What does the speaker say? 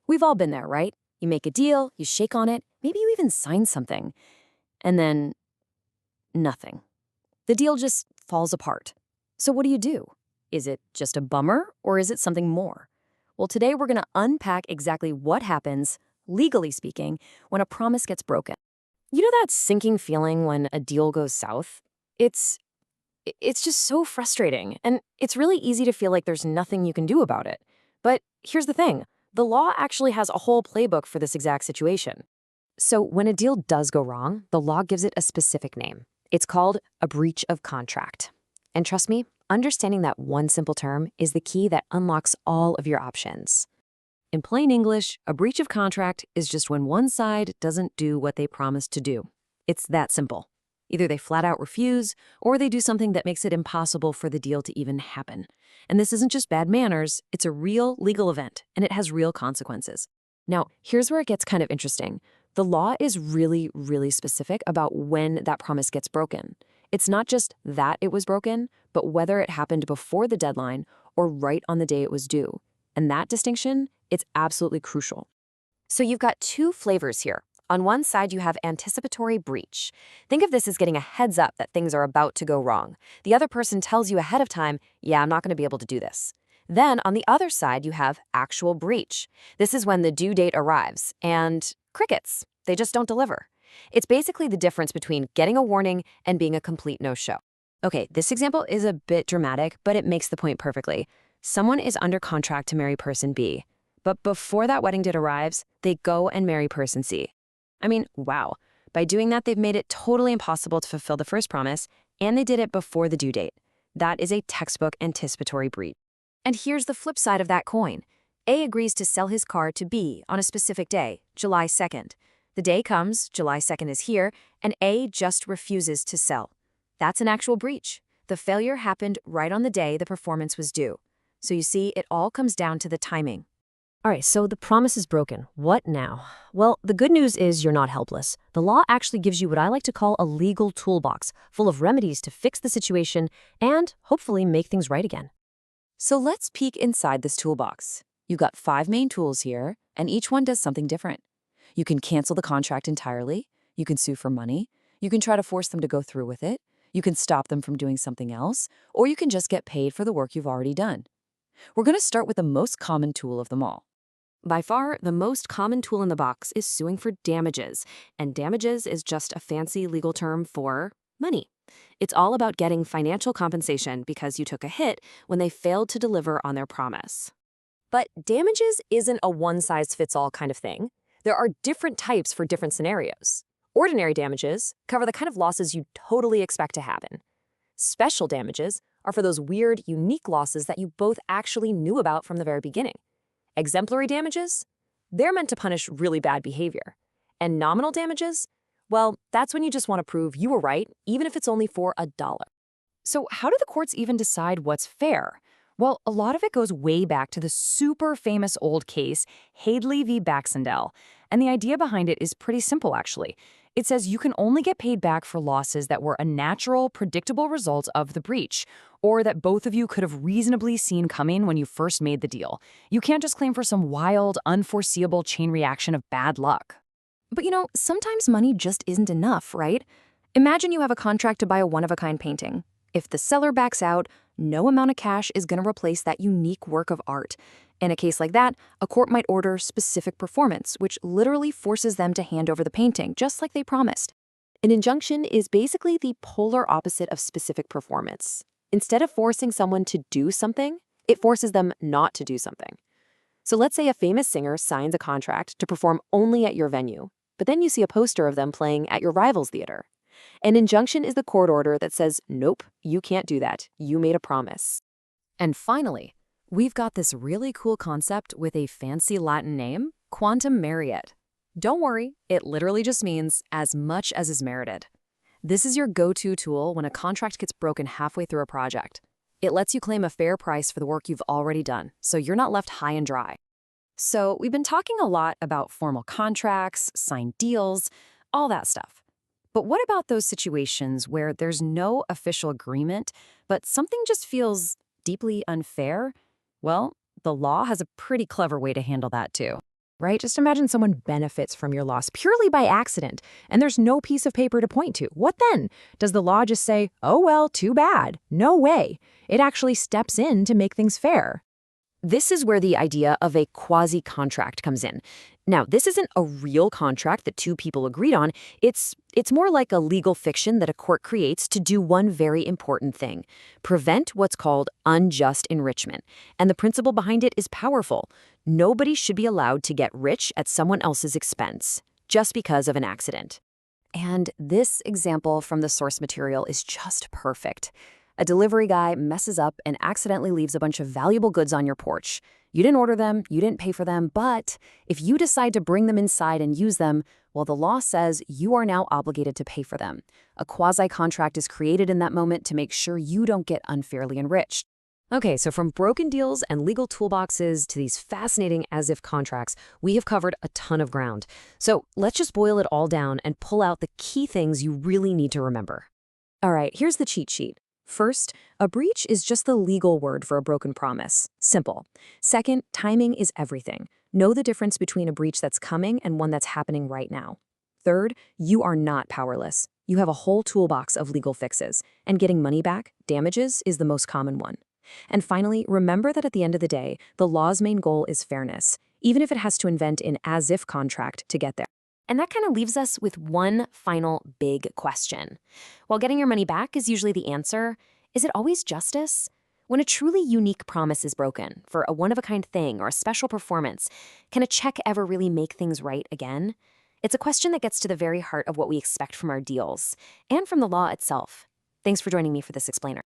We've all been there, right? You make a deal, you shake on it, maybe you even sign something, and then nothing. The deal just falls apart. So what do? Is it just a bummer, or is it something more? Well, today we're going to unpack exactly what happens, legally speaking, when a promise gets broken. You know that sinking feeling when a deal goes south? It's it's just so frustrating, and it's really easy to feel like there's nothing you can do about it. But here's the thing. The law actually has a whole playbook for this exact situation. So when a deal does go wrong, the law gives it a specific name. It's called a breach of contract. And trust me, understanding that one simple term is the key that unlocks all of your options. In plain English, a breach of contract is just when one side doesn't do what they promised to do. It's that simple. Either they flat out refuse, or they do something that makes it impossible for the deal to even happen. And this isn't just bad manners, it's a real legal event, and it has real consequences. Now, here's where it gets kind of interesting. The law is really, really specific about when that promise gets broken. It's not just that it was broken, but whether it happened before the deadline or right on the day it was due. And that distinction, it's absolutely crucial. So you've got two flavors here. On one side, you have anticipatory breach. Think of this as getting a heads up that things are about to go wrong. The other person tells you ahead of time, yeah, I'm not going to be able to do this. Then on the other side, you have actual breach. This is when the due date arrives, and crickets. They just don't deliver. It's basically the difference between getting a warning and being a complete no-show. Okay, this example is a bit dramatic, but it makes the point perfectly. Someone is under contract to marry person B, but before that wedding date arrives, they go and marry person C. I mean, wow. By doing that, they've made it totally impossible to fulfill the first promise, and they did it before the due date. That is a textbook anticipatory breach. And here's the flip side of that coin. A agrees to sell his car to B on a specific day, July 2nd. The day comes, July 2nd is here, and A just refuses to sell. That's an actual breach. The failure happened right on the day the performance was due. So you see, it all comes down to the timing. All right, so the promise is broken. What now? Well, the good news is you're not helpless. The law actually gives you what I like to call a legal toolbox, full of remedies to fix the situation and hopefully make things right again. So let's peek inside this toolbox. You've got 5 main tools here, and each one does something different. You can cancel the contract entirely. You can sue for money. You can try to force them to go through with it. You can stop them from doing something else, or you can just get paid for the work you've already done. We're going to start with the most common tool of them all. By far, the most common tool in the box is suing for damages, and damages is just a fancy legal term for money. It's all about getting financial compensation because you took a hit when they failed to deliver on their promise. But damages isn't a one-size-fits-all kind of thing. There are different types for different scenarios. Ordinary damages cover the kind of losses you totally expect to happen. Special damages are for those weird, unique losses that you both actually knew about from the very beginning. Exemplary damages? They're meant to punish really bad behavior. And nominal damages? Well, that's when you just want to prove you were right, even if it's only for $1. So how do the courts even decide what's fair? Well, a lot of it goes way back to the super famous old case, Hadley v. Baxendale. And the idea behind it is pretty simple, actually. It says you can only get paid back for losses that were a natural, predictable result of the breach, or that both of you could have reasonably seen coming when you first made the deal. You can't just claim for some wild, unforeseeable chain reaction of bad luck. But sometimes money just isn't enough, right? Imagine you have a contract to buy a one-of-a-kind painting. If the seller backs out, no amount of cash is going to replace that unique work of art. In a case like that, a court might order specific performance, which literally forces them to hand over the painting, just like they promised. An injunction is basically the polar opposite of specific performance. Instead of forcing someone to do something, it forces them not to do something. So let's say a famous singer signs a contract to perform only at your venue, but then you see a poster of them playing at your rival's theater. An injunction is the court order that says, nope, you can't do that. You made a promise. And finally, we've got this really cool concept with a fancy Latin name, quantum meritat. Don't worry, it literally just means as much as is merited. This is your go-to tool when a contract gets broken halfway through a project. It lets you claim a fair price for the work you've already done, so you're not left high and dry. So we've been talking a lot about formal contracts, signed deals, all that stuff. But what about those situations where there's no official agreement, but something just feels deeply unfair? Well, the law has a pretty clever way to handle that too. right? Just imagine someone benefits from your loss purely by accident, and there's no piece of paper to point to. What then? Does the law just say, oh, well, too bad? No way. It actually steps in to make things fair. This is where the idea of a quasi-contract comes in. Now, this isn't a real contract that two people agreed on. It's more like a legal fiction that a court creates to do one very important thing: prevent what's called unjust enrichment. And the principle behind it is powerful. Nobody should be allowed to get rich at someone else's expense just because of an accident. And this example from the source material is just perfect. A delivery guy messes up and accidentally leaves a bunch of valuable goods on your porch. You didn't order them, you didn't pay for them, but if you decide to bring them inside and use them, well, the law says you are now obligated to pay for them. A quasi-contract is created in that moment to make sure you don't get unfairly enriched. Okay, so from broken deals and legal toolboxes to these fascinating as-if contracts, we have covered a ton of ground. So let's just boil it all down and pull out the key things you really need to remember. All right, here's the cheat sheet. First, a breach is just the legal word for a broken promise. Simple. Second, timing is everything. Know the difference between a breach that's coming and one that's happening right now. Third, you are not powerless. You have a whole toolbox of legal fixes, and getting money back, damages, is the most common one. And finally, remember that at the end of the day, the law's main goal is fairness, even if it has to invent an as-if contract to get there. And that kind of leaves us with one final big question. While getting your money back is usually the answer, is it always justice? When a truly unique promise is broken for a one-of-a-kind thing or a special performance, can a check ever really make things right again? It's a question that gets to the very heart of what we expect from our deals and from the law itself. Thanks for joining me for this explainer.